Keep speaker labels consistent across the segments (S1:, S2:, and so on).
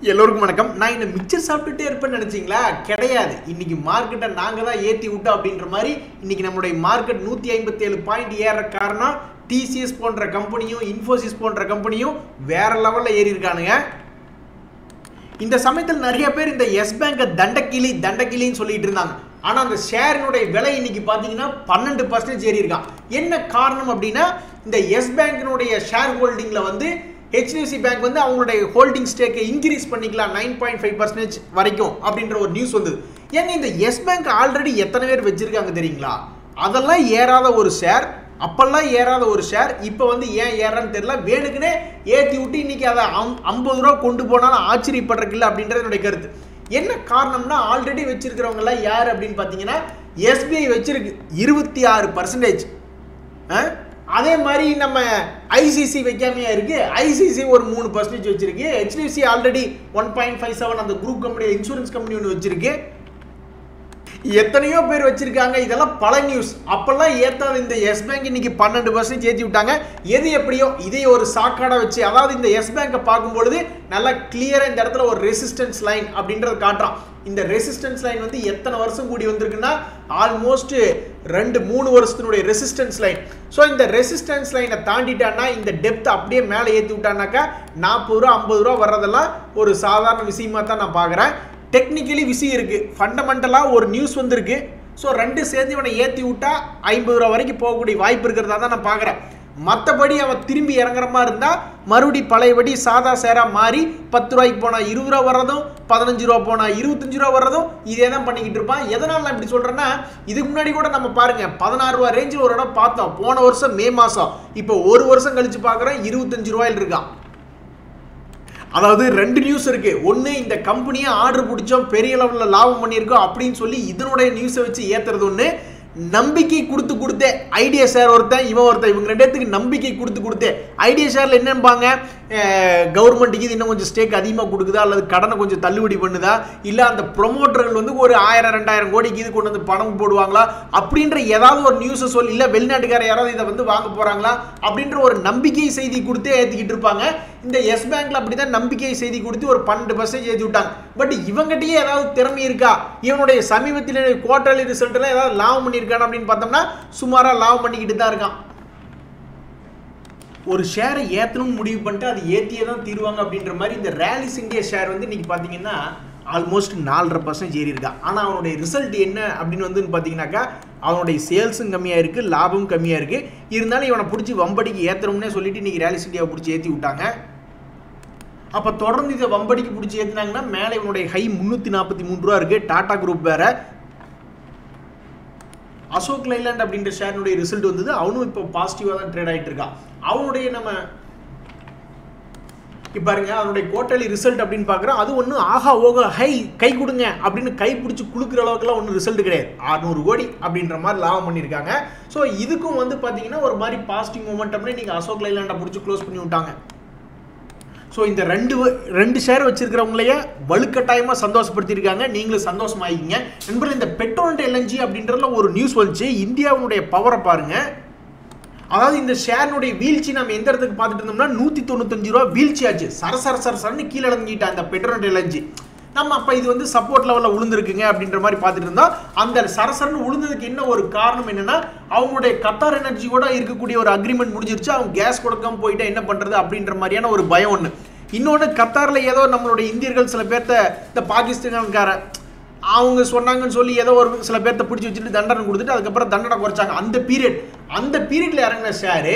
S1: எல்லோருக்கும் வணக்கம். நான் இந்த மிக்சர் சாப்பிட்டுட்டே இருப்பேன்னு நினைச்சீங்களா? கிடையாது. இன்னைக்கு மார்க்கெட்டை நாங்கள் தான் ஏற்றி விட்டோம் அப்படின்ற மாதிரி இன்னைக்கு நம்மளுடைய மார்க்கெட் 157 பாயிண்ட் ஏற காரணம் டிசிஎஸ் போன்ற கம்பெனியும் இன்ஃபோசிஸ் போன்ற கம்பெனியும் வேற லெவலில் ஏறி இருக்கானுங்க. இந்த சமயத்தில் நிறைய பேர் இந்த எஸ் பேங்கை தண்டக்கிளின்னு சொல்லிட்டு இருந்தாங்க. ஆனால் அந்த ஷேரினுடைய விலை இன்னைக்கு பார்த்தீங்கன்னா 12% ஏறி இருக்கான். என்ன காரணம் அப்படின்னா இந்த எஸ் பேங்கினுடைய ஷேர் ஹோல்டிங்கில் வந்து HDFC பேங்க் வந்து அவங்களுடைய ஹோல்டிங் ஸ்டேக்கை இன்க்ரீஸ் பண்ணிக்கலாம் 9.5% வரைக்கும் அப்படின்ற ஒரு நியூஸ் வந்தது. ஏங்க இந்த எஸ் பேங்க் ஆல்ரெடி எத்தனை பேர் வச்சிருக்காங்க தெரியுங்களா? அதெல்லாம் ஏறாத ஒரு ஷேர், அப்பெல்லாம் ஏறாத ஒரு ஷேர் இப்போ வந்து ஏன் ஏறான்னு தெரியல. வேணுக்குன்னே ஏற்றி விட்டு இன்னைக்கு அதை 50 ரூபா கொண்டு போனாலும் ஆச்சரியப்படுறதில்லை அப்படின்றது என்னுடைய கருத்து. என்ன காரணம்னா ஆல்ரெடி வச்சிருக்கிறவங்கலாம் யார் அப்படின்னு பார்த்தீங்கன்னா SBI வச்சிருக்கு 26%. அதே மாதிரி நம்ம ICC வைக்காமையா இருக்கு. ICC ஒரு 3% வச்சிருக்கு. HDFC ஆல்ரெடி 1.57 அந்த குரூப் கம்பெனி இன்சூரன்ஸ் கம்பெனி ஒன்று வச்சிருக்கு. எத்தனையோ பேர் வச்சிருக்காங்க. இதெல்லாம் பல நியூஸ். அப்பெல்லாம் ஏத்தாத இந்த எஸ் பேங்க் இன்னைக்கு 12% ஏற்றி விட்டாங்க. எது எப்படியோ இதை ஒரு சாக்காடா வச்சு, அதாவது இந்த எஸ் பேங்கை பார்க்கும்பொழுது நல்லா கிளியரா இந்த இடத்துல ஒரு ரெசிஸ்டன்ஸ் லைன் அப்படின்றது காட்டுறான். இந்த ரெசிஸ்டன்ஸ் லைன் வந்து எத்தனை வருஷம் கூடி வந்திருக்குன்னா ஆல்மோஸ்ட் 2-3 வருஷத்தினுடைய ரெசிஸ்டன்ஸ் லைன். ஸோ இந்த ரெசிஸ்டன்ஸ் லைனை தாண்டிட்டான்னா இந்த டெப்த் அப்படியே மேலே ஏற்றி விட்டானாக்கா 40 ரூபா 50 ரூபா வர்றதெல்லாம் ஒரு சாதாரண விஷயமா தான் நான் பார்க்குறேன். டெக்னிக்கலி விஷயம் இருக்குது, ஃபண்டமெண்டலாக ஒரு நியூஸ் வந்திருக்கு. ஸோ ரெண்டு சேர்ந்து இவனை ஏற்றி விட்டா 50 ரூபா வரைக்கும் போகக்கூடிய வாய்ப்பு இருக்கிறதா தான் நான் பார்க்குறேன். மற்றபடி அவன் திரும்பி இறங்குற மாதிரி இருந்தால் மறுபடி பழையபடி சாதா சேராக மாறி 10 ரூபாய்க்கு போனால் 20 ரூபா வர்றதும், 15 ரூபா போனால் 25 ரூபா வர்றதும் இதே தான் பண்ணிக்கிட்டு இருப்பான். எதனால் நான் இப்படி சொல்கிறேன்னா, இதுக்கு முன்னாடி கூட நம்ம பாருங்கள் 16 ரூபா ரேஞ்சில் ஒரு இடம் பார்த்தோம் போன வருஷம் மே மாதம். இப்போ ஒரு வருஷம் கழித்து பார்க்குறேன் 25 ரூபாயில் இருக்கான். அதாவது ரெண்டு நியூஸ் இருக்கு. ஒன்று, இந்த கம்பெனியை ஆர்டர் பிடிச்சோம் பெரிய லெவலில் லாபம் பண்ணியிருக்கோம் அப்படின்னு சொல்லி இதனுடைய நியூஸை வச்சு ஏற்றுறது ஒன்று. நம்பிக்கை கொடுத்து ஐடியா ஷேர் ஒருத்தன் இவன் ரெண்டு பேத்துக்கு நம்பிக்கை கொடுத்து ஐடியா ஷேரில் என்னன்பாங்க, கவர்மெண்ட்டுக்கு இது இன்னும் கொஞ்சம் ஸ்டேக் அதிகமாக கொடுக்குதா, அல்லது கடனை கொஞ்சம் தள்ளுபடி பண்ணுதா, இல்லை அந்த ப்ரொமோட்டர்கள் வந்து ஒரு 1000-2000 கோடிக்கு இது கொண்டு வந்து பணம் போடுவாங்களா அப்படின்ற ஏதாவது ஒரு நியூஸை சொல்லி, இல்லை வெளிநாட்டுக்கார யாராவது இதை வந்து வாங்க போகிறாங்களா அப்படின்ற ஒரு நம்பிக்கை செய்தி கொடுத்தே ஏற்றிக்கிட்டு இருப்பாங்க. இந்த எஸ் பேங்க்ல அப்படி தான் நம்பிக்கை செய்தி கொடுத்து ஒரு 12% ஏற்றி விட்டாங்க. பட் இவங்ககிட்டயே ஏதாவது திறமை இருக்கா, இவனுடைய சமீபத்தில் குவார்டர்லி ரிசல்ட்ல ஏதாவது லாபம் பண்ணியிருக்கான் அப்படின்னு பார்த்தோம்னா சுமாராக லாபம் பண்ணிக்கிட்டு தான் இருக்கான். ஒரு ஷேரை ஏற்றணும்னு முடிவு பண்ணிட்டு அது ஏற்றியே தான் தீருவாங்க அப்படின்ற மாதிரி இந்த ரேலிஸ் இந்தியா ஷேர் வந்து இன்னைக்கு பார்த்தீங்கன்னா ஆல்மோஸ்ட் 4.5% ஏறி இருக்கா. ஆனால் அவனுடைய ரிசல்ட் என்ன அப்படின்னு வந்து பார்த்தீங்கன்னாக்கா அவனுடைய சேல்ஸும் கம்மியாக இருக்குது, லாபமும் கம்மியாக இருக்குது. இருந்தாலும் இவனை பிடிச்சி வம்படிக்கு ஏற்றுறோம்னே சொல்லிட்டு இன்றைக்கி ரேலிஸ் இந்தியாவை பிடிச்சி ஏற்றி விட்டாங்க. அப்போ தொடர்ந்து இதை வம்படிக்கு பிடிச்சி ஏற்றினாங்கன்னா மேலே இவனுடைய ஹை 343 ரூபா இருக்குது. டாடா குரூப் வேறு. அசோக் லைலாண்ட் அப்படின்ற ஷேரினுடைய ரிசல்ட் வந்தது. அவனும் இப்போ பாசிட்டிவாக தான் ட்ரேட் ஆகிட்டு இருக்கான். அவனுடைய நம்ம இப்போ பாருங்க அவனுடைய குவார்டர்லி ரிசல்ட் அப்படின்னு பார்க்குறோம். அது ஒன்றும் ஆஹா ஓகா ஹை கை கொடுங்க அப்படின்னு கை பிடிச்சி குளுக்கிற அளவுக்குலாம் ஒன்றும் ரிசல்ட் கிடையாது. 600 கோடி அப்படின்ற மாதிரி லாபம் பண்ணியிருக்காங்க. ஸோ இதுக்கும் வந்து பார்த்தீங்கன்னா ஒரு மாதிரி பாசிட்டிவ் மூமெண்டம்னே நீங்கள் அசோக் லைலாண்டை பிடிச்சி க்ளோஸ் பண்ணி விட்டாங்க. ஸோ இந்த ரெண்டு ஷேர் வச்சிருக்கிறவங்களையே வலுக்கட்டாயமாக சந்தோஷப்படுத்தியிருக்காங்க. நீங்களும் சந்தோஷமாயிங்க நண்பர்கள். இந்த பெட்ரோல் அண்ட் LNG அப்படின்றதுல ஒரு நியூஸ் வந்துச்சு. இந்தியாவுடைய பவரை பாருங்க. அதாவது இந்த ஷேரினுடைய வீழ்ச்சி நம்ம எந்த இடத்துக்கு பார்த்துட்டு இருந்தோம்னா 195 ரூபா வீழ்ச்சி ஆச்சு. சரசரன்னு கீழே இறங்கிட்டா இந்த பெட்ரோல் அண்ட் LNG. நம்ம அப்போ இது வந்து சப்போர்ட் லெவலில் விழுந்திருக்குங்க அப்படின்ற மாதிரி பார்த்துட்டு இருந்தோம். அந்த சரசரன்னு விழுந்ததுக்கு என்ன ஒரு காரணம் என்னன்னா, அவங்களுடைய கத்தார் எனர்ஜியோட இருக்கக்கூடிய ஒரு அக்ரிமெண்ட் முடிஞ்சிருச்சு. அவங்க கேஸ் கொடுக்காம போயிட்டா என்ன பண்ணுறது அப்படின்ற மாதிரியான ஒரு பயம் ஒன்று. இன்னொன்று, கத்தாரில் ஏதோ நம்மளுடைய இந்தியர்கள் சில பேர்த்த இந்த பாகிஸ்தான்கார அவங்க சொன்னாங்கன்னு சொல்லி ஏதோ ஒரு சில பேர்த்த பிடிச்சி வச்சுட்டு தண்டனை கொடுத்துட்டு அதுக்கப்புறம் தண்டனை குறைச்சாங்க. அந்த பீரியட்ல இறங்கின ஷேரு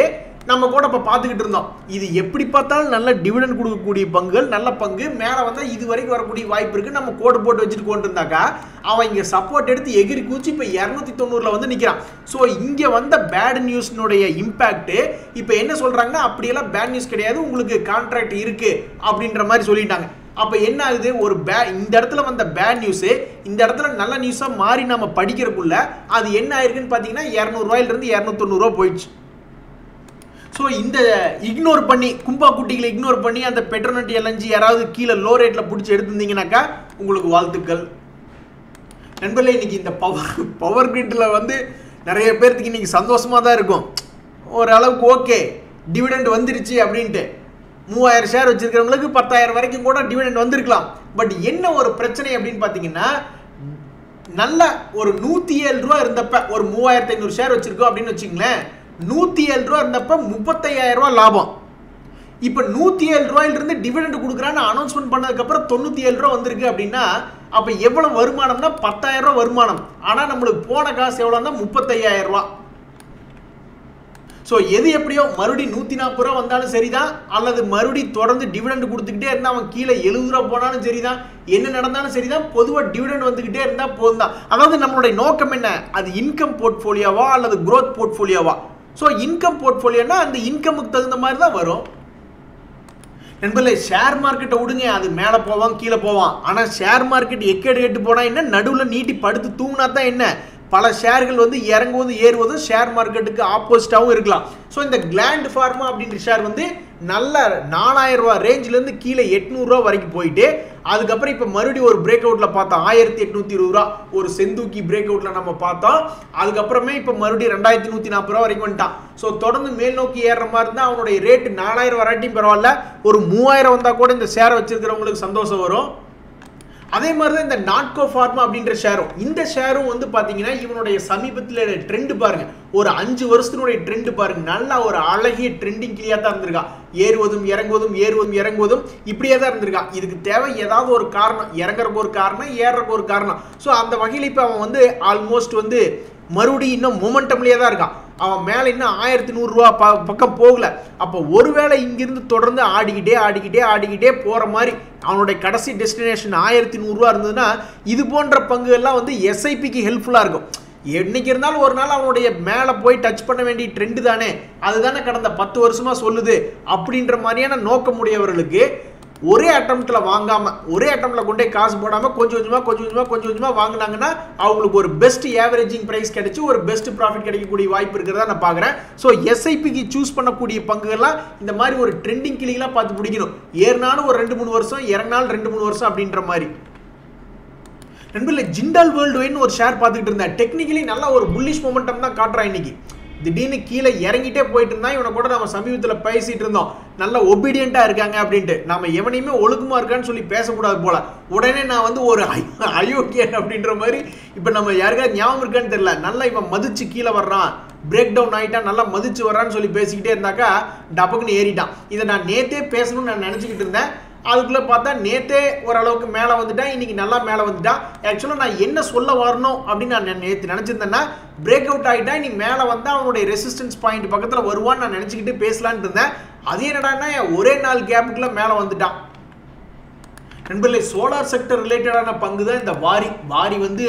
S1: நம்ம கூட இப்போ பார்த்துக்கிட்டு இருந்தோம். இது எப்படி பார்த்தாலும் நல்ல டிவிடெண்ட் கொடுக்கக்கூடிய பங்குகள், நல்ல பங்கு மேலே வந்தால் இது வரைக்கும் வரக்கூடிய வாய்ப்பு இருக்குது. நம்ம கோடு போட்டு வச்சுட்டு கொண்டு இருந்தாக்கா அவன் இங்கே சப்போர்ட் எடுத்து எகிரி கூச்சி இப்போ 290 வந்து நிற்கிறான். ஸோ இங்கே வந்த பேட் நியூஸ்னுடைய இம்பேக்ட் இப்போ என்ன சொல்கிறாங்கன்னா, அப்படியெல்லாம் பேட் நியூஸ் கிடையாது, உங்களுக்கு கான்ட்ராக்ட் இருக்குது அப்படின்ற மாதிரி சொல்லிட்டாங்க. அப்போ என்ன ஆகுது, ஒரு இந்த இடத்துல வந்த பேட் நியூஸு இந்த இடத்துல நல்ல நியூஸாக மாறி நம்ம படிக்கிறதுக்குள்ள அது என்ன ஆயிருக்குன்னு பார்த்தீங்கன்னா 200 ரூபாயிலிருந்து 290 ரூபா போயிடுச்சு. ஸோ இந்த இக்னோர் பண்ணி கும்பா குட்டிகளை இக்னோர் பண்ணி அந்த பெட்ரோல் அண்ட் LNG யாராவது கீழே லோ ரேட்டில் பிடிச்சி எடுத்துருந்தீங்கன்னாக்கா உங்களுக்கு வாழ்த்துக்கள் நண்பர்களே. இன்னைக்கு இந்த பவர் கிரிட்டில் வந்து நிறைய பேர்த்துக்கு இன்னைக்கு சந்தோஷமாக தான் இருக்கும். ஓரளவுக்கு ஓகே டிவிடெண்ட் வந்துருச்சு அப்படின்ட்டு. 3000 ஷேர் வச்சிருக்கிறவங்களுக்கு 10,000 வரைக்கும் கூட டிவிடெண்ட் வந்திருக்கலாம். பட் என்ன ஒரு பிரச்சனை அப்படின்னு பார்த்தீங்கன்னா, நல்ல ஒரு 107 ரூபா இருந்தப்ப ஒரு 3500 ஷேர் வச்சிருக்கோம் அப்படின்னு வச்சுங்களேன், 107 ரூபா இருந்தப்ப 35,000 ரூபா லாபம். இப்போ 107 ரூபாயிலிருந்து டிவிடெண்ட் கொடுக்குறான்னு அனௌன்ஸ்மெண்ட் பண்ணதுக்கப்புறம் 97 ரூபா வந்திருக்கு அப்படின்னா, அப்போ எவ்வளோ வருமானம்னா 10,000 ரூபா வருமானம். ஆனால் நம்மளுக்கு போன காசு எவ்வளோன்னா 35,000 ரூபா. ஸோ எது எப்படியோ மறுபடியும் 140 ரூபா வந்தாலும் சரிதான், அல்லது மறுபடியும் தொடர்ந்து டிவிடெண்ட் கொடுத்துக்கிட்டே இருந்தால் அவன் கீழே 70 ரூபா போனாலும் சரிதான், என்ன நடந்தாலும் சரிதான், பொதுவாக டிவிடெண்ட் வந்துக்கிட்டே இருந்தால் போதும் தான். அதாவது நம்மளுடைய நோக்கம் என்ன, அது இன்கம் போர்ட்ஃபோலியோவா அல்லது க்ரோத் போர்ட்ஃபோலியோவா? ஸோ இன்கம் போர்ட்ஃபோலியோனா அந்த இன்கமுக்கு தகுந்த மாதிரி தான் வரும். நண்பர்களே, ஷேர் மார்க்கெட்டை விடுங்க, அது மேலே போவான் கீழே போவான். ஆனால் ஷேர் மார்க்கெட் எக்கேடு கெட்டு போனால் என்ன, நடுவில் நீட்டி படுத்து தூங்கினா தான் என்ன, பல ஷேர்கள் வந்து இறங்குவதும் ஏறுவதும் ஷேர் மார்க்கெட்டுக்கு ஆப்போசிட்டாகவும் இருக்கலாம். ஸோ இந்த கிளாண்ட் ஃபார்மா அப்படின்ற ஷேர் வந்து நல்ல 4000 ரூபா ரேஞ்சிலேருந்து கீழே 800 ரூபா வரைக்கும் போயிட்டு, அதுக்கப்புறம் இப்போ மறுபடியும் ஒரு பிரேக் அவுட்டில் பார்த்தோம் 1820 ரூபா ஒரு செந்தூக்கி பிரேக் அவுட்டில் நம்ம பார்த்தோம். அதுக்கப்புறமே இப்போ மறுபடியும் 2140 ரூபா வரைக்கும் வந்துட்டான். ஸோ தொடர்ந்து மேல் நோக்கி ஏறுற மாதிரி இருந்தால் அவனுடைய ரேட்டு 4000 வராட்டியும் பரவாயில்ல, ஒரு 3000 வந்தால் கூட இந்த ஷேரை வச்சிருக்கிறவங்களுக்கு சந்தோஷம் வரும். அதே மாதிரி தான் இந்த நாட்கோ ஃபார்மா அப்படின்ற ஷேரும், இந்த ஷேரும் வந்து பார்த்தீங்கன்னா இவனுடைய சமீபத்தில் ட்ரெண்ட் பாருங்க, ஒரு 5 வருஷத்தினுடைய ட்ரெண்ட் பாருங்க, நல்லா ஒரு அழகிய ட்ரெண்டிங் கிளியாக தான் இருந்திருக்கா. ஏறுவதும் இறங்குவதும் ஏறுவதும் இறங்குவதும் இப்படியே தான் இருந்திருக்கா. இதுக்கு தேவை ஏதாவது ஒரு காரணம், இறங்குறக்கு ஒரு காரணம், ஏறுறக்கு ஒரு காரணம். ஸோ அந்த வகையில் இப்போ அவன் வந்து ஆல்மோஸ்ட் வந்து மறுபடியும் இன்னும் மொமெண்டம்லேயே தான் இருக்கான். அவன் மேலே இன்னும் 1100 ரூபா பக்கம் போகல. அப்போ ஒருவேளை இங்கிருந்து தொடர்ந்து ஆடிக்கிட்டே போகிற மாதிரி அவனுடைய கடைசி டெஸ்டினேஷன் 1100 ரூபா இருந்ததுன்னா, இது போன்ற பங்குகள்லாம் வந்து எஸ்ஐபிக்கு ஹெல்ப்ஃபுல்லாக இருக்கும். என்னைக்கு இருந்தாலும் ஒரு நாள் அவனுடைய மேலே போய் டச் பண்ண வேண்டிய ட்ரெண்டு தானே, அதுதானே கடந்த 10 வருஷமாக சொல்லுது. அப்படின்ற மாதிரியான நோக்கமுடையவர்களுக்கு ஒரே அட்டம்ப்ட்ல வாங்காம, ஒரே அட்டம்ப்ட்ல கொண்டே காசு போடாம கொஞ்சம் கொஞ்சமா வாங்கினாங்கன்னா அவங்களுக்கு ஒரு பெஸ்ட் ஆவரேஜிங் பிரைஸ் கிடைச்சி ஒரு பெஸ்ட் ப்ராஃபிட் கிடைக்கக்கூடிய வாய்ப்பு இருக்கிறதா நான் பார்க்குறேன். ஸோ எஸ்ஐபிக்கு சூஸ் பண்ணக்கூடிய பங்குகள்லாம் இந்த மாதிரி ஒரு ட்ரெண்டிங் கிளிகளாக பார்த்து பிடிக்கணும். ஏறினாலும் ஒரு 2-3 வருஷம், இறங்கினாலும் 2-3 வருஷம் அப்படின்ற மாதிரி. நண்பர்களே, ஜிண்டால் வேர்ல்டு வைன்னு ஒரு ஷேர் பார்த்துக்கிட்டு இருந்தேன். டெக்னிக்கலி நல்லா ஒரு புல்லிஷ் மொமெண்டம் தான் காட்டுறான். இன்னைக்கு திடீர்னு கீழே இறங்கிட்டே போயிட்டு இருந்தா, இவனை கூட நம்ம சமீபத்தில் பேசிட்டு இருந்தோம், நல்ல ஒபீடியண்டா இருக்காங்க அப்படின்ட்டு. நம்ம எவனையுமே ஒழுக்கமா இருக்கான்னு சொல்லி பேசக்கூடாது போல. உடனே நான் வந்து ஒரு அயோக்கியன் அப்படின்ற மாதிரி, இப்போ நம்ம யாருக்காவது ஞாபகம் இருக்கான்னு தெரியல, நல்லா இவன் மதிச்சு கீழே வர்றான், பிரேக் டவுன் ஆகிட்டான், நல்லா மதிச்சு வர்றான்னு சொல்லி பேசிக்கிட்டே இருந்தாக்கா டபக்குன்னு ஏறிட்டான். இதை நான் நேத்தே பேசணும்னு நான் நினச்சிக்கிட்டு இருந்தேன். அதுக்குள்ளே பார்த்தா நேற்றே ஓரளவுக்கு மேலே வந்துட்டான், இன்னைக்கு நல்லா மேலே வந்துட்டான். ஆக்சுவலாக நான் என்ன சொல்ல வரணும் அப்படின்னு நான் நேற்று நினச்சிருந்தேன்னா, பிரேக் அவுட் ஆகிட்டா நீ மேலே வந்தால் அவனுடைய ரெசிஸ்டன்ஸ் பாயிண்ட் பக்கத்தில் வருவான்னு நான் நினச்சிக்கிட்டு பேசலான்ட்டு இருந்தேன். அதே என்னடான்னா ஒரே நாள் கேப்புக்குள்ளே மேலே வந்துட்டான். நண்பர்களே, சோலார் செக்டர் ரிலேட்டடான பங்கு தான் இந்த வாரி வந்து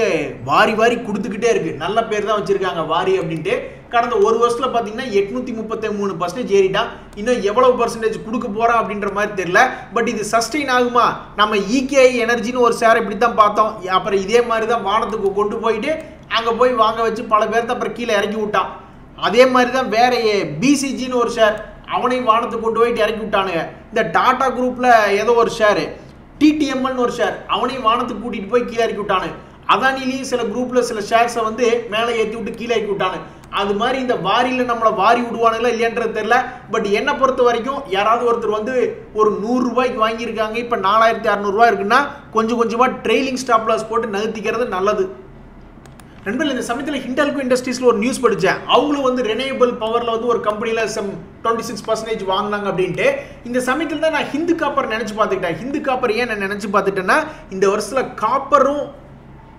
S1: வாரி கொடுத்துக்கிட்டே இருக்கு. நல்ல பேர் தான் வச்சிருக்காங்க வாரி அப்படின்ட்டு. கடந்த ஒரு வருஷத்துல பார்த்தீங்கன்னா 833% ஏறிட்டான். இன்னும் எவ்வளவு பர்சன்டேஜ் கொடுக்க போறான் அப்படின்ற மாதிரி தெரியல. பட் இது சஸ்டெயின் ஆகுமா? நம்ம இகேஐ எனர்ஜின்னு ஒரு ஷேர் இப்படி தான் பார்த்தோம். அப்புறம் இதே மாதிரி தான் வானத்துக்கு கொண்டு போயிட்டு அங்கே போய் வாங்க வச்சு பல பேர்த்த அப்புறம் கீழே இறக்கி விட்டான். அதே மாதிரி தான் வேற பிசிஜின்னு ஒரு ஷேர், அவனையும் வானத்துக்கு கொண்டு போயிட்டு இறக்கி விட்டானுங்க. இந்த டாடா குரூப்ல ஏதோ ஒரு ஷேர், டிடிஎம்எல்னு ஒரு ஷேர், அவனையும் வானத்துக்கு கூட்டிட்டு போய் கீழே இறக்கி விட்டானு. அதானிலையும் சில குரூப்ல சில ஷேர்ஸை வந்து மேலே ஏற்றி விட்டு கீழே இறக்கி விட்டானு. அது மாதிரி இந்த வாரியில் நம்மளை வாரி விடுவானுங்களா இல்லையன்றது தெரியல. பட் என்னை பொறுத்த வரைக்கும் யாராவது ஒருத்தர் வந்து ஒரு 100 ரூபாய்க்கு வாங்கியிருக்காங்க, இப்போ 4600 ரூபாய் இருக்குன்னா கொஞ்சம் கொஞ்சமாக ட்ரெயிலிங் ஸ்டாப் லாஸ் போட்டு நகர்த்திக்கிறது நல்லது. நண்பர்கள், இந்த சமயத்தில் ஹிண்டால்கோ இண்டஸ்ட்ரீஸ்ல ஒரு நியூஸ் படித்தேன். அவங்களும் வந்து ரெனியூவபிள் பவரில் வந்து ஒரு கம்பெனியில் 26% வாங்கினாங்க அப்படின்ட்டு. இந்த சமயத்தில் தான் நான் ஹிந்து காப்பர் நினச்சி பார்த்துக்கிட்டேன். ஹிந்து காப்பர் ஏன் நான் நினச்சி பார்த்துட்டேன்னா, இந்த வருஷத்தில்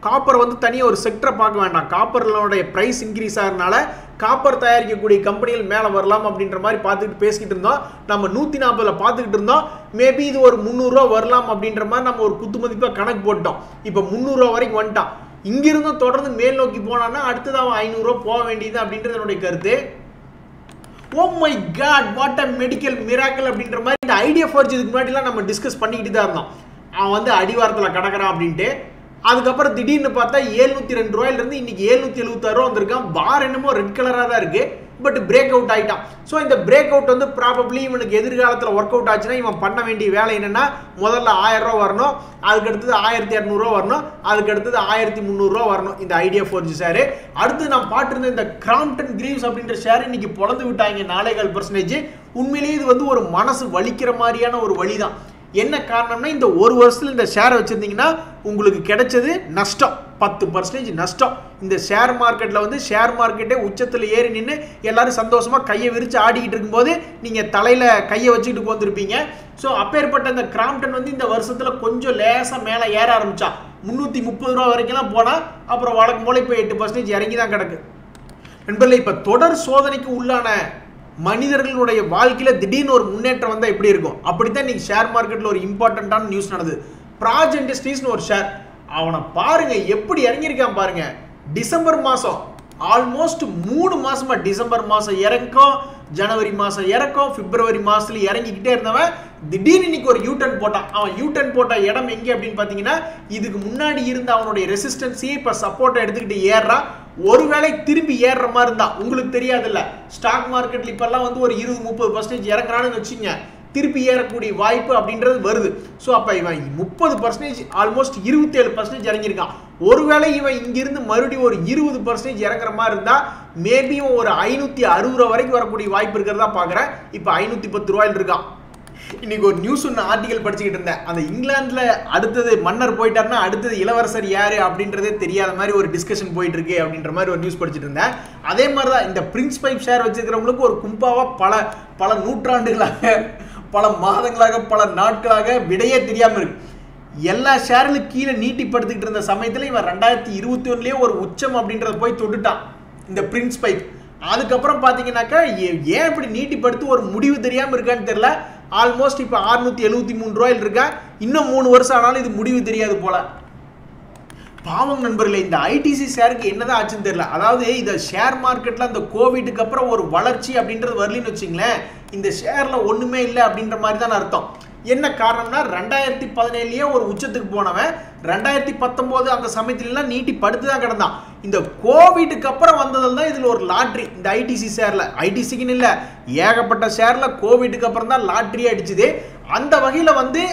S1: காப்பர் வந்து தனியாக ஒரு செக்டரை பார்க்க வேண்டாம். காப்பரோடைய ப்ரைஸ் இன்க்ரீஸ் ஆகிறதுனால காப்பர் தயாரிக்கக்கூடிய கம்பெனிகள் மேலே வரலாம் அப்படின்ற மாதிரி பார்த்துக்கிட்டு பேசிக்கிட்டு இருந்தோம். நம்ம 140 பார்த்துக்கிட்டு இருந்தோம். மேபி இது ஒரு 300 ரூபா வரலாம் அப்படின்ற மாதிரி நம்ம ஒரு குத்து மதிப்பாக கணக்கு போட்டோம். இப்போ 300 ரூபா வரைக்கும் வந்துட்டான். இங்கிருந்தும் தொடர்ந்து மேல் நோக்கி போனான்னா அடுத்தது அவன் 500 ரூபா போக வேண்டியது அப்படின்றது என்னுடைய கருத்து. Oh my god, what a medical miracle அப்படின்ற மாதிரி இந்த ஐடியா ஃபார்ஜ் இதுக்கு முன்னாடிலாம் நம்ம டிஸ்கஸ் பண்ணிக்கிட்டு தான் இருந்தோம். அவன் வந்து அடிவாரத்தில் கிடக்கிறான் அப்படின்ட்டு. அதுக்கப்புறம் திடீர்னு பார்த்தா 702 ரூபாயிலிருந்து இன்னைக்கு 776 ரூபா வந்திருக்கான். பார் என்னமோ ரெட் கலராக தான் இருக்கு, பட் பிரேக் அவுட் ஆகிட்டான். ஸோ இந்த பிரேக் அவுட் வந்து ப்ராபப்ளி இவனுக்கு எதிர்காலத்தில் ஒர்க் அவுட் ஆச்சுன்னா இவன் பண்ண வேண்டிய வேலை என்னன்னா, முதல்ல 1000 ரூபா வரணும், அதுக்கு அடுத்தது 1200 ரூபா வரணும், அதுக்கு அடுத்தது 1300 ரூபா வரணும் இந்த ஐடியா ஃபோர்ஜ் ஷேர். அடுத்து நான் பாட்டிருந்த இந்த கிராம்ப்டன் கிரீவ்ஸ் அப்படின்ற ஷேர் இன்னைக்கு பொழந்து விட்டாங்க 4.5%. உண்மையிலேயே இது வந்து ஒரு மனசு வலிக்கிற மாதிரியான ஒரு வழி தான். என்ன காரணம்னா இந்த ஒரு வருஷத்துல இந்த ஷேரை வச்சிருந்தீங்கன்னா உங்களுக்கு கிடைச்சது நஷ்டம், 10% நஷ்டம். இந்த ஷேர் மார்க்கெட்டில் வந்து ஷேர் மார்க்கெட்டே உச்சத்தில் ஏறி நின்று எல்லாரும் சந்தோஷமாக கையை விரித்து ஆடிக்கிட்டு இருக்கும்போது நீங்கள் தலையில் கையை வச்சுக்கிட்டு போந்திருப்பீங்க. ஸோ அப்பேற்பட்ட இந்த கிராம்ப்டன் வந்து இந்த வருஷத்தில் கொஞ்சம் லேசாக மேலே ஏற ஆரம்பித்தான். 330 ரூபா வரைக்கும்லாம் போனால் அப்புறம் வழக்கம் போல இப்போ 8% இறங்கி தான் கிடக்கு. நண்பர்களே, இப்போ தொடர் சோதனைக்கு உள்ளான மனிதர்களுடைய வாழ்க்கையில் திடீர்னு ஒரு முன்னேற்றம் வந்தால் எப்படி இருக்கும்? அப்படித்தான் இன்னைக்கு ஷேர் மார்க்கெட்டில் ஒரு இம்பார்ட்டண்ட்டான நியூஸ் நடந்தது. பிராஜ் இண்டஸ்ட்ரீஸ்னு ஒரு ஷேர், அவனை பாருங்க எப்படி இறங்கியிருக்கான் பாருங்க. டிசம்பர் மாதம் ஆல்மோஸ்ட் 3 மாசமா, டிசம்பர் மாதம் இறக்கம், ஜனவரி மாதம் இறக்கம், பிப்ரவரி மாதத்துல இறங்கிக்கிட்டே இருந்தவன் திடீர்னு இன்னைக்கு ஒரு யூட்டர்ன் போட்டான். அவன் யூட்டர்ன் போட்ட இடம் எங்கே அப்படின்னு பார்த்தீங்கன்னா, இதுக்கு முன்னாடி இருந்த அவனுடைய ரெசிஸ்டன்ஸையே இப்போ சப்போர்ட்டை எடுத்துக்கிட்டு ஏறுறான். ஒருவேளை திரும்பி ஏறுற மாதிரி இருந்தா உங்களுக்கு தெரியாதுல்ல, ஸ்டாக் மார்க்கெட்ல இப்பெல்லாம் வந்து ஒரு 20-30% இறங்குறான்னு வச்சுங்க, திருப்பி ஏறக்கூடிய வாய்ப்பு அப்படின்றது வருது. ஸோ அப்போ இவன் 30%, ஆல்மோஸ்ட் 27% இறங்கியிருக்கான். ஒருவேளை இவன் இங்கிருந்து மறுபடியும் ஒரு 20% இறங்குற மாதிரி இருந்தால் மேபியும் ஒரு 560 ரூபா வரைக்கும் வரக்கூடிய வாய்ப்பு இருக்கிறதா பார்க்குறேன். இப்போ 510 ரூபாயில் இருக்கான். இன்னைக்கு ஒரு நியூஸ் ஒன்று ஆர்டிகல் படிச்சுக்கிட்டு இருந்தேன். அந்த இங்கிலாந்துல அடுத்தது மன்னர் போயிட்டாருன்னா அடுத்தது இளவரசர் யாரு அப்படின்றதே தெரியாத மாதிரி ஒரு டிஸ்கஷன் போயிட்டு இருக்கு அப்படின்ற மாதிரி ஒரு நியூஸ் படிச்சுட்டு இருந்தேன். அதே மாதிரி தான் இந்த பிரின்ஸ் பைப் ஷேர் வச்சிருக்கிறவங்களுக்கு ஒரு கும்பாவா பல நூற்றாண்டுகளாக, பல மாதங்களாக, பல நாட்களாக விடையே தெரியாம இருக்கு. எல்லா ஷேர்களும் கீழே நீட்டிப்படுத்திக்கிட்டு இருந்த சமயத்தில் இவன் 2021 ஒரு உச்சம் அப்படின்றத போய் தொட்டுட்டான் இந்த பிரின்ஸ் பைப். அதுக்கப்புறம் பார்த்தீங்கன்னாக்கா ஏன் இப்படி நீட்டிப்படுத்தி ஒரு முடிவு தெரியாமல் இருக்கான்னு தெரியல. ஆல்மோஸ்ட் இப்போ 673 ரூபாயில் இருக்கா. இன்னும் 3 வருஷம் ஆனாலும் இது முடிவு தெரியாது போல. பாவம் நண்பர்களே, இந்த ஐடிசி ஷேருக்கு என்னதான் ஆச்சுன்னு தெரியல. அதாவது இந்த ஷேர் மார்க்கெட்டில் அந்த கோவிடுக்கு அப்புறம் ஒரு வளர்ச்சி அப்படின்றது வரலன்னு வச்சுங்களேன், இந்த ஷேரில் ஒன்றுமே இல்லை அப்படின்ற மாதிரி தான் அர்த்தம். என்ன காரணம்னா 2017 ஒரு உச்சத்துக்கு போனவன் 2019 அந்த சமயத்துலாம் நீட்டி படுத்து தான் கிடந்தான். இந்த கோவிடுக்கு அப்புறம் வந்ததில் தான் இதில் ஒரு லாட்ரி இந்த ஐடிசி ஷேரில். ஐடிசிக்குன்னு இல்லை, ஏகப்பட்ட ஷேரில் கோவிடுக்கு அப்புறம் தான் லாட்ரியே அடிச்சுது. அந்த வகையில் வந்து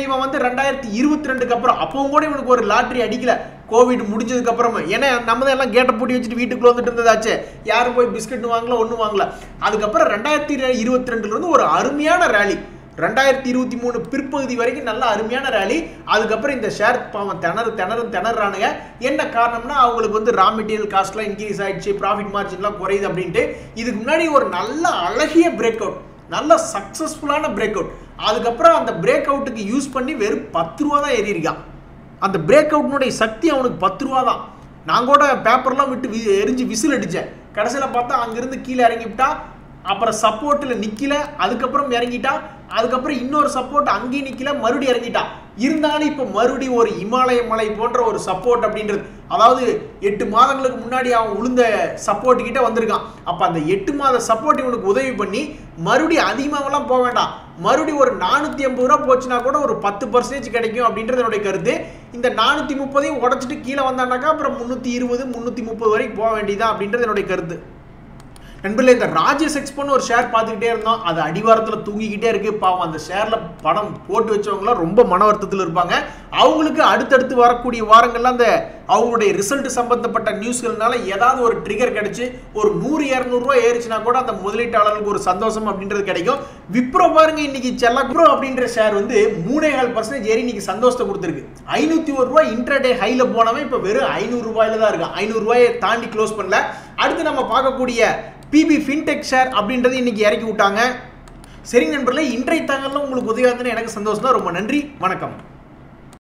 S1: இவன் வந்து 2022 அப்புறம் அப்பவும் கூட இவனுக்கு ஒரு லாட்ரி அடிக்கல கோவிட் முடிஞ்சதுக்கு அப்புறமா. ஏன்னா நம்ம தான் எல்லாம் கேட்டை பூட்டி வச்சுட்டு வீட்டுக்குள்ள வந்துட்டு இருந்ததாச்சு, யாரும் போய் பிஸ்கட் வாங்கல, ஒன்றும் வாங்கல. அதுக்கப்புறம் 2022 இருந்து ஒரு அருமையான ரேலி, 2023 பிற்பகுதி வரைக்கும் நல்ல அருமையான ரேலி. அதுக்கப்புறம் இந்த ஷேர் பாவம் திணறானுங்க. என்ன காரணம்னா அவங்களுக்கு வந்து ரா மெட்டீரியல் காஸ்ட்லாம் இன்க்ரீஸ் ஆயிடுச்சு, ப்ராஃபிட் மார்ஜின்லாம் குறையுது அப்படின்ட்டு. இதுக்கு முன்னாடி ஒரு நல்ல அழகிய பிரேக் அவுட், நல்ல சக்ஸஸ்ஃபுல்லான பிரேக் அவுட். அதுக்கப்புறம் அந்த பிரேக் அவுட்டுக்கு யூஸ் பண்ணி வெறும் 10 ரூபா தான் ஏறியிருக்கான். அந்த பிரேக் அவுட்னுடைய சக்தி அவனுக்கு 10 ரூபா தான். நான் கூட பேப்பர்லாம் விட்டு எரிஞ்சு விசில் அடித்தேன். கடைசியில் பார்த்தா அங்கிருந்து கீழே இறங்கிவிட்டா, அப்புறம் சப்போர்ட்டில் நிற்கல, அதுக்கப்புறம் இறங்கிட்டா, அதுக்கப்புறம் இன்னொரு சப்போர்ட் அங்கேயும் நிற்கல, மறுபடியும் இறங்கிட்டா. இருந்தாலும் இப்போ மறுபடியும் ஒரு இமாலய மலை போன்ற ஒரு சப்போர்ட் அப்படின்றது, அதாவது 8 மாதங்களுக்கு முன்னாடி அவன் உளுந்த சப்போர்ட் கிட்ட வந்திருக்கான். அப்போ அந்த 8 மாத சப்போர்ட் இவனுக்கு உதவி பண்ணி மறுபடியும் அதிகமாகலாம் போக வேண்டாம், மறுபடியும் ஒரு 480 ரூபா போச்சுன்னா கூட ஒரு 10% கிடைக்கும் அப்படின்றது என்னுடைய கருத்து. இந்த 430 உடச்சிட்டு கீழே வந்தானாக்கா அப்புறம் 320 330 வரைக்கும் போக வேண்டியதான் அப்படின்றது என்னுடைய கருத்து. நண்பர்களே, இந்த ராஜேஷ் எக்ஸ்போன்னு ஒரு ஷேர் பார்த்துக்கிட்டே இருந்தோம், அது அடிவாரத்தில் தூங்கிக்கிட்டே இருக்கு. பாவம் அந்த ஷேரில் பணம் போட்டு வச்சவங்களாம் ரொம்ப மன வருத்தத்தில் இருப்பாங்க. அவங்களுக்கு அடுத்தடுத்து வரக்கூடிய வாரங்கள்லாம் அந்த அவங்களுடைய ரிசல்ட் சம்பந்தப்பட்ட நியூஸ்கள்னால ஏதாவது ஒரு ட்ரிகர் கிடைச்சி ஒரு 100-200 ரூபா ஏறிச்சுன்னா கூட அந்த முதலீட்டாளர்களுக்கு ஒரு சந்தோஷம் அப்படின்றது கிடைக்கும். விப்ரோ பாருங்க, இன்னைக்கு விப்ரோ அப்படின்ற ஷேர் வந்து 3.5% ஏறி இன்னைக்கு சந்தோஷத்தை கொடுத்துருக்கு. 501 ரூபாய் இன்ட்ராடே ஹைல போனவன் இப்போ வெறும் 500 ரூபாயில தான் இருக்கான். 500 ரூபாயை தாண்டி க்ளோஸ் பண்ணல. அடுத்து நம்ம பார்க்கக்கூடிய பிபி ஃபின்டெக் ஷேர் அப்படின்றது இன்னைக்கு இறக்கி விட்டாங்க. சரி நண்பர்களே, இன்றைய தகவல் உங்களுக்கு உதவியாக இருந்ததுன்னு எனக்கு சந்தோஷம் தான். ரொம்ப நன்றி, வணக்கம்.